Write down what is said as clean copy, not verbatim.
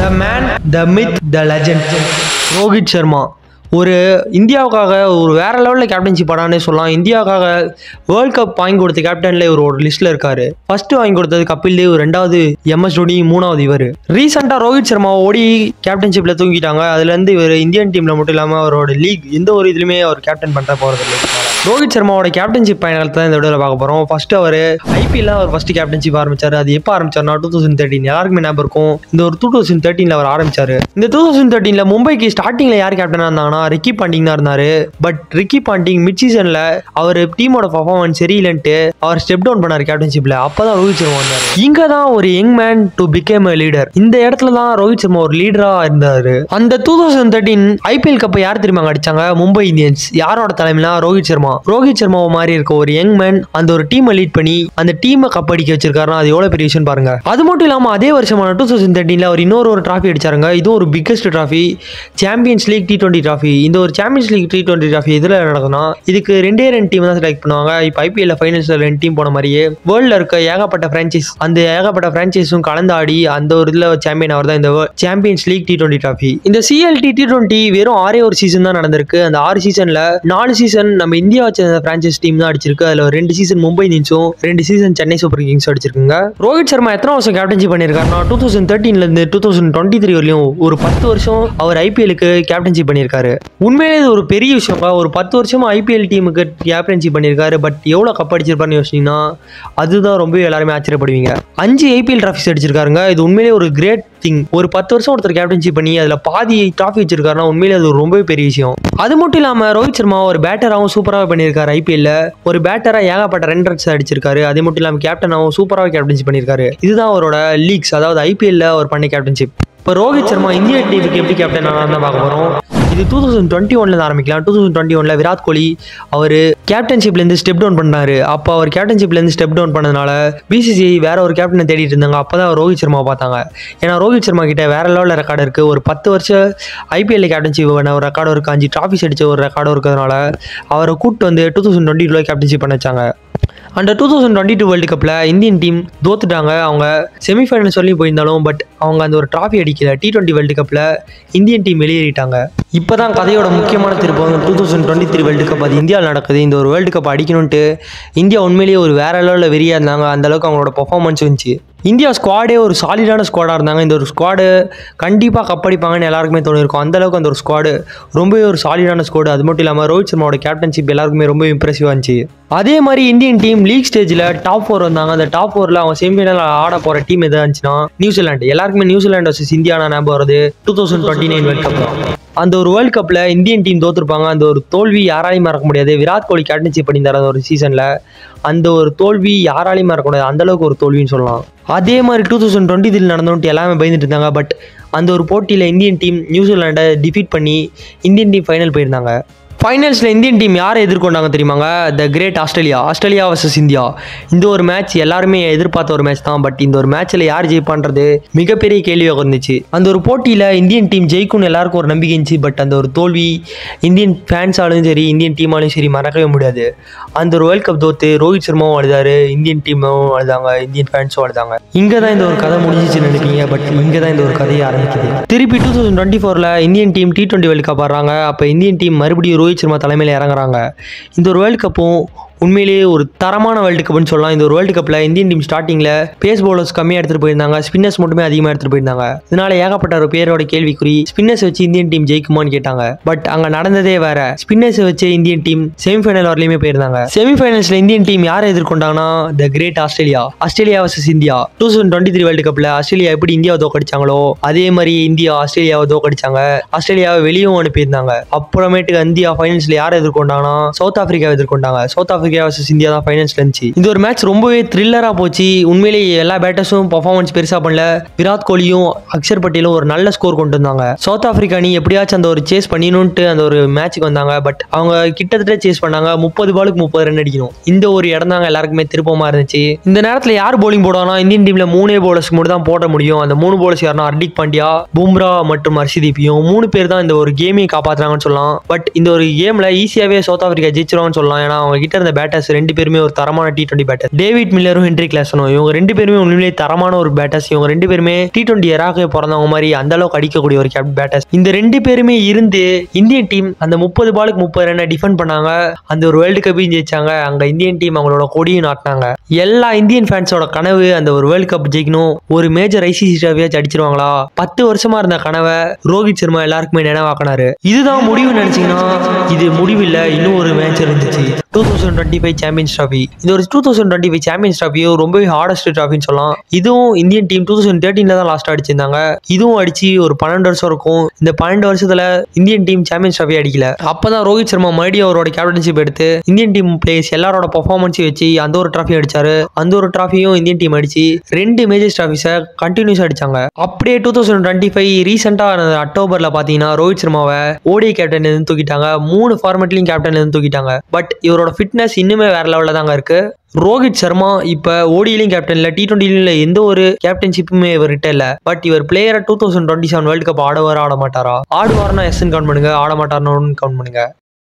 The man, the myth, the legend. Rohit Sharma. ஒரு இந்தியாவுக்காக ஒரு வேற லெவலில் கேப்டன்ஷிப் பண்ணானே சொல்லலாம். இந்தியாவுக்காக வேர்ல்ட் கப் வாங்கி கொடுத்த கேப்டன்ல இவர் ஒரு லிஸ்ட்ல இருக்காரு. ஃபர்ஸ்ட் வாங்கி கொடுத்தது கபில் தேவ், ரெண்டாவது MS தோனி, மூணாவது இவர். ரீசெண்டா ரோஹித் சர்மா ஓடி கேப்டன்ஷிப்ல தூங்கிட்டாங்க. அதுல இருந்து இவர் இந்தியன் டீம்ல மட்டும் இல்லாம அவரோட லீக் எந்த ஒரு இதுலயுமே அவர் கேப்டன் பண்ண போறது இல்லை. ரோஹித் சர்மாவோட கேப்டன்ஷிப் பயணத்தை தான் இந்த வீடியோவில் பார்க்க போகிறோம். ஃபர்ஸ்ட் அவர் IPL அவர் ஃபர்ஸ்ட் கேப்டன்ஷிப் ஆரம்பிச்சாரு. அது எப்போ ஆரம்பிச்சார்னா 2013. எல்லாருக்குமே ஞாபகம் இருக்கும். இந்த ஒரு 2013 அவர் ஆரம்பிச்சாரு. இந்த 2013 மும்பைக்கு ஸ்டார்டிங்ல யார் கேப்டனா இருந்தாங்கன்னா ரிக்கி பாண்டிங் தான் இருந்தாரு. பட் ரிக்கி பாண்டிங் மிட் சீசன்ல அவர் டீமோட பர்ஃபார்மன்ஸ் சரியில்லைன்ட்டு அவர் ஸ்டெப் டவுன் பண்ணாரு கேப்டன்ஷிப்ல. அப்பதான் ரோஹித் சர்மா வந்தாரு. இங்க தான் ஒரு young man to became a leader. இந்த இடத்துல தான் ரோஹித் சர்மா ஒரு லீடரா இருந்தாரு. அந்த 2013 IPL கப்பை யார் தெரியுமா அடிச்சாங்க? மும்பை இந்தியன்ஸ். யாரோட தலைமையில? ரோஹித் சர்மா. ரோஹித் சர்மா மாதிரி இருக்க ஒரு யங் மேன் அந்த ஒரு டீமை லீட் பண்ணி அந்த டீமை கப் அடிக்க வச்சிருக்காருன்னா அது எவ்வளவு பெரிய விஷயம் பாருங்க. அது மட்டும் இல்லாம அதே வருஷமான 2013 அவர் இன்னொரு டிராஃபி அடிச்சாருங்க. இது ஒரு biggest trophy, champions league T20 trophy. இந்த ஒரு சாம்பியன்ஸ் லீக் T20 டிராஃபி எதுல நடக்கும்னா இதுக்கு ரெண்டே டீம் தான் செலக்ட் பண்ணுவாங்க. இப்போ IPL ஃபைனல்ஸ்ல 2 டீம் போன மாதிரியே வேர்ல்ட்ல இருக்க ஏகப்பட்ட பிரான்ச்சைஸ், அந்த ஏகப்பட்ட பிரான்ச்சைஸும் கலந்து ஆடி அந்த ஒரு இதுல சாம்பியன் அவர் தான் இந்த சாம்பியன்ஸ் லீக் T20 டிராஃபி. இந்த CLT T20 வெறும் 6 சீசன் தான் நடந்திருக்கு. அந்த 6 சீசன்ல 4 சீசன் நம்ம இந்தியா பிரான்சைஸ் டீம் தான் அடிச்சிருக்கு. அதுல 2 சீசன் மும்பை இந்தியன்ஸும் 2 சீசன் சென்னை சூப்பர் கிங்ஸ் அடிச்சிருக்குங்க. ரோஹித் சர்மா எத்தனை வருஷம் கேப்டன்ஷிப் பண்ணிருக்காருன்னா 2013 இருந்து 2023 வரையும் ஒரு 10 வருஷம் அவர் IPLக்கு கேப்டன்ஷிப் பண்ணியிருக்காரு. உண்மையிலே இது ஒரு பெரிய விஷயம். ஒரு 10 வருஷமா IPL டீமுக்கு கேப்டன்ஷிப் பண்ணியிருக்காரு. பட் எவ்வளவு கப் அடிச்சிருப்பாருன்னு யோசிச்சீங்கன்னா அதுதான் ரொம்ப எல்லாருமே ஆச்சரியப்படுவீங்க. 5 IPL டிராஃபிஸ் அடிச்சிருக்காருங்க. இது உண்மையிலே ஒரு கிரேட் திங். ஒரு 10 வருஷம் ஒருத்தர் கேப்டன்ஷிப் பண்ணி அதுல பாதி டிராஃபி வச்சிருக்காருன்னா உண்மையிலே அது ரொம்ப பெரிய விஷயம். அது மட்டும் இல்லாம ரோஹித் சர்மா ஒரு பேட்டராகவும் சூப்பராக பண்ணியிருக்காரு. IPL ஒரு பேட்டரா ஏகப்பட்ட ரன்ஸ் அடிச்சிருக்காரு. அது மட்டும் இல்லாம கேப்டனாகவும் சூப்பராக கேப்டன்ஷிப் பண்ணியிருக்காரு. இதுதான் அவரோட லீக்ஸ், அதாவது IPL அவர் பண்ண கேப்டன்ஷிப். இப்போ ரோஹித் சர்மா இந்திய டீமுக்கு எப்படி கேப்டன் தான் பார்க்க போறோம். இது 2021 ஆரம்பிக்கலாம். 2021 விராட் கோலி அவர் கேப்டன்ஷிப்லேருந்து ஸ்டெப் டவுன் பண்ணாரு. அப்போ அவர் கேப்டன்ஷிப்லேருந்து ஸ்டெப் டவுன் பண்ணதுனால BCCI வேற ஒரு கேப்டனை தேடிட்டு இருந்தாங்க. அப்போதான் ரோஹித் சர்மாவை பார்த்தாங்க. ஏன்னா ரோஹித் சர்மா கிட்ட வேற லெவலில் ரெக்கார்டு இருக்கு. ஒரு 10 வருஷம் IPL கேப்டன்ஷிப் பண்ண ஒரு ரெக்கார்டும் இருக்கு. 5 டிராஃபிஸ் அடிச்ச ஒரு ரெக்கார்டும் இருக்கிறதுனால அவரை கூப்பிட்டு வந்து 2022 கேப்டன்ஷிப் பண்ண வச்சாங்க. அந்த 2022 வேர்ல்டு கப்பில் இந்தியன் டீம் தோத்துட்டாங்க. அவங்க செமிஃபைனல்ஸ் வரலையும் போயிருந்தாலும் பட் அவங்க அந்த ஒரு டிராஃபி அடிக்கல. T20 வேர்ல்டு கப்பில் இந்தியன் டீம் வெளியேறிட்டாங்க. இப்போ தான் கதையோட முக்கியமான திருப்பம். 2023 வேர்ல்டு கப் அது இந்தியாவில் நடக்குது. இந்த ஒரு வேர்ல்டு கப் அடிக்கணும்ட்டு இந்தியா உண்மையிலேயே ஒரு வேற லெவலில் வெறியாக இருந்தாங்க. அந்தளவுக்கு அவங்களோட பர்ஃபார்மன்ஸ் இருந்துச்சு. இந்தியா ஸ்குவாடே ஒரு சாலிடான ஸ்குவாடாக இருந்தாங்க. இந்த ஒரு ஸ்குவாடு கண்டிப்பாக கப் அடிப்பாங்கன்னு எல்லாருக்குமே தோணிருக்கும். அந்தளவுக்கு அந்த ஒரு ஸ்குவாடு ரொம்பவே ஒரு சாலிடான ஸ்குவாடு. அது மட்டும் இல்லாமல் ரோஹித் சர்மாவோட கேப்டன்ஷிப் எல்லாருக்குமே ரொம்ப இம்ப்ரெசிவாக இருந்துச்சு. அதே மாதிரி இந்தியன் டீம் லீக் ஸ்டேஜில் டாப் 4 வந்தாங்க. அந்த டாப் 4ல் அவங்க செமிஃபைனல் ஆட போகிற டீம் எதாவது இருந்துச்சுன்னா நியூசிலாந்து. எல்லாருக்குமே நியூசிலாந்து வர்சஸ் இந்தியானா ஞாபகம் வருது 2029 வேர்ல்டு கப் தான். அந்த ஒரு வேர்ல்டு கப்பில் இந்தியன் டீம் தோற்றுருப்பாங்க. அந்த ஒரு தோல்வி யாராலையும் மறக்க முடியாது. விராட் கோலி கேப்டன்ஷிப் பண்ணியிருந்தார் அந்த ஒரு சீசனில். அந்த ஒரு தோல்வி யாராலையும் மறக்க முடியாது. அந்தளவுக்கு ஒரு தோல்வின்னு சொல்லலாம். அதே மாதிரி 2023 நடந்தோன்ட்டு எல்லாமே பயந்துட்டு இருந்தாங்க. பட் அந்த ஒரு போட்டியில் இந்தியன் டீம் நியூசிலாண்டை டிஃபீட் பண்ணி இந்தியன் டீம் ஃபைனல் போயிருந்தாங்க. ஃபைனல்ஸில் இந்தியன் டீம் யாரை எதிர்கொண்டாங்க தெரியுமாங்க? The great Australia versus India. இந்த ஒரு மேட்ச் எல்லாருமே எதிர்பார்த்த ஒரு மேட்ச் தான். பட் இந்த ஒரு மேட்ச்சில் யார் ஜெயிப்பான்றது மிகப்பெரிய கேள்வியாக இருந்துச்சு. அந்த ஒரு போட்டியில் இந்தியன் டீம் ஜெயிக்கும்னு எல்லாருக்கும் ஒரு நம்பிக்கை இருந்துச்சு. பட் அந்த ஒரு தோல்வி இந்தியன் ஃபேன்ஸாலும் சரி இந்தியன் டீமாலும் சரி மறக்கவே முடியாது. அந்த ஒரு வேர்ல்ட் கப் தோத்து ரோஹித் சர்மாவும் அழுதாரு, இந்தியன் டீமும் அழுதாங்க, இந்தியன் ஃபேன்ஸும் அழுதாங்க. இங்கே தான் இந்த ஒரு கதை முடிஞ்சிச்சுன்னு நினைப்பீங்க. பட் இங்கே தான் இந்த ஒரு கதையை ஆரம்பிக்குது. திருப்பி 2024 Indian team T20 world cup ஆடுறாங்க. அப்போ இந்தியன் டீம் மறுபடியும் ரோஹித் சர்மா தலைமையில் இறங்குறாங்க. இந்த ஒரு வேர்ல்டு கப்பும் உண்மையிலேயே ஒரு தரமான வேர்ல்டு கப்னு சொல்லலாம். இந்த ஒரு வேர்ல்டு கப்பில் இந்தியன் டீம் ஸ்டார்டிங்கில் பேஸ் பவுலர்ஸ் கம்மியாக எடுத்துகிட்டு போயிருந்தாங்க, ஸ்பின்னர்ஸ் மட்டுமே அதிகமாக எடுத்துகிட்டு போயிருந்தாங்க. இதனால ஏகப்பட்ட ஒரு பேரோட கேள்விக்குறி. ஸ்பின்னர்ஸ் வச்சு இந்தியன் டீம் ஜெயிக்குமான்னு கேட்டாங்க. பட் அங்கே நடந்ததே வேற. ஸ்பின்னர்ஸை வச்சு இந்தியன் டீம் செமிஃபைனல் வரலையுமே போயிருந்தாங்க. செமிஃபைனல்ஸில் இந்தியன் டீம் யாரை எதிர்கொண்டாங்கன்னா the great Australia versus India. 2023 world கப்பில் ஆஸ்திரேலியா எப்படி இந்தியாவை தோக்கடிச்சாங்களோ அதே மாதிரி இந்தியா ஆஸ்திரேலியாவை தோக்கடிச்சாங்க. ஆஸ்திரேலியாவை வெளியும் அனுப்பியிருந்தாங்க. அப்புறமேட்டுக்கு இந்தியா ஃபைனல்ஸில் யாரை எதிர்கொண்டாங்கன்னா சவுத் ஆப்பிரிக்காவை எதிர்கொண்டாங்க. சவுத் ஆப்பிரிக்கா வர்சஸ் இந்தியா தான் ஃபைனல்ஸ்ல இருந்துச்சு. இந்த ஒரு மேட்ச் ரொம்பவே த்ரில்லரா போச்சு. உண்மையிலேயே எல்லா பேட்டர்ஸும் பர்ஃபார்மன்ஸ் பெருசா பண்ணல. விராட் கோலியும் அக்ஷர் பட்டேலும் ஒரு நல்ல ஸ்கோர் கொண்டு வந்தாங்க. சவுத் ஆப்பிரிக்கா அணி எப்படியாச்சும் அந்த ஒரு சேஸ் பண்ணிடணும்ட்டு அந்த ஒரு மேட்சுக்கு வந்தாங்க. பட் அவங்க கிட்டத்தட்ட சேஸ் பண்ணாங்க. 30 பாலுக்கு 30 ரன் அடிக்கணும். இந்த ஒரு இடம் தாங்க எல்லாருக்குமே திருப்பமா இருந்துச்சு. இந்த நேரத்தில் யார் போலிங் போடுவானா இந்தியன் டீம்ல 3 bowlers மட்டும் தான் போட முடியும். அந்த 3 bowlers யாருன்னா ஹர்திக் பாண்டியா, பும்ரா மற்றும் ஹர்ஷதீப்பியும் 3 பேர் தான் இந்த ஒரு கேமையை காப்பாற்றுறாங்கன்னு சொல்லலாம். பட் இந்த ஒரு கேம்ல ஈஸியாவே சவுத் ஆப்பிரிக்கா ஜெயிச்சிருவாங்கன்னு சொல்லலாம். ஏன்னா அவங்க கிட்ட இருந்த பேட்டர்ஸ் 2 பேருமே ஒரு தரமான T20 பேட்டர். டேவிட் மில்லரும் ஹென்ரி கிளாசனும் இவங்க 2 பேருமே உண்மையிலேயே தரமான ஒரு பேட்டர்ஸ். இவங்க 2 பேருமே T20 எராக பிறந்தவங்க மாதிரி அந்த அளவுக்கு அடிக்கக்கூடிய ஒரு பேட்டர்ஸ். இந்த 2 பேருமே இருந்து இந்தியன் டீம் அந்த 30 பாலுக்கு 30 ரன் டிஃபெண்ட் பண்ணாங்க. அந்த ஒரு வேர்ல்டு கப்பையும் ஜெயிச்சாங்க. அங்க இந்தியன் டீம் அவங்களோட கொடியும் நாட்டினாங்க. எல்லா இந்தியன் ஃபேன்ஸோட கனவு அந்த ஒரு வேர்ல்டு கப் ஜெயிக்கணும், ஒரு மேஜர் ICC டிராஃபியாச்சும் அடிச்சிருவாங்களா. 10 வருஷமா இருந்த கனவை ரோஹித் சர்மா எல்லாருக்குமே நினைவாக்கினாரு. இதுதான் முடிவு நினைச்சீங்கன்னா இது முடிவில்லை, இன்னும் ஒரு மேட்ச் இருந்துச்சு. 2025 சாம்பியன்ஸ் டிராஃபி. இந்த ஒரு 2025 சாம்பியன்ஸ் டிராஃபியோ ரொம்பவே ஹார்டஸ்ட் டிராஃபின்னு சொல்லலாம். இதுவும் இந்தியன் டீம் 2013 தான் லாஸ்ட் அடிச்சிருந்தாங்க. இதுவும் அடிச்சு ஒரு 12 வருஷம் இருக்கும். இந்த 12 வருஷத்துல இந்தியன் டீம் சாம்பியன்ஸ் டிராஃபி அடிக்கல. அப்பதான் ரோஹித் சர்மா மறுபடியும் அவரோட கேப்டன்ஷிப் எடுத்து இந்தியன் டீம் பிளேயர்ஸ் எல்லாரோட பெர்ஃபார்மன்ஸையும் வச்சு அந்த ஒரு டிராஃபி அடிச்சாரு. அந்த ஒரு டிராஃபியும் இந்தியன் டீம் அடிச்சு 2 மேஜர் டிராஃபிஸை கண்டினியூஸ் அடிச்சாங்க. அப்படியே 2025 ரீசெண்டா அக்டோபர்ல பாத்தீங்கன்னா ரோஹித் சர்மாவை ஓடிஐ கேப்டன் இருந்து தூக்கிட்டாங்க. 3 ஃபார்மேட்லயும் கேப்டன் இருந்து தூக்கிட்டாங்க. பட் இவரோட ஃபிட்னஸ் இன்னுமே வேற லெவல்ல தாங்க இருக்கு. ரோஹித் சர்மா இப்ப ஓடியிலும் கேப்டன் இல்ல, T20 எந்த ஒரு கேப்டன்ஷிப்புமே இவர்கிட்ட இல்ல. பட் இவர் பிளேயரை 2027 வேர்ல்டு கப் ஆடுவாரா ஆட மாட்டாரா? ஆடுவார்னா எஸ்ன்னு கவுண்ட் பண்ணுங்க, ஆட மாட்டார்னு கவுண்ட் பண்ணுங்க.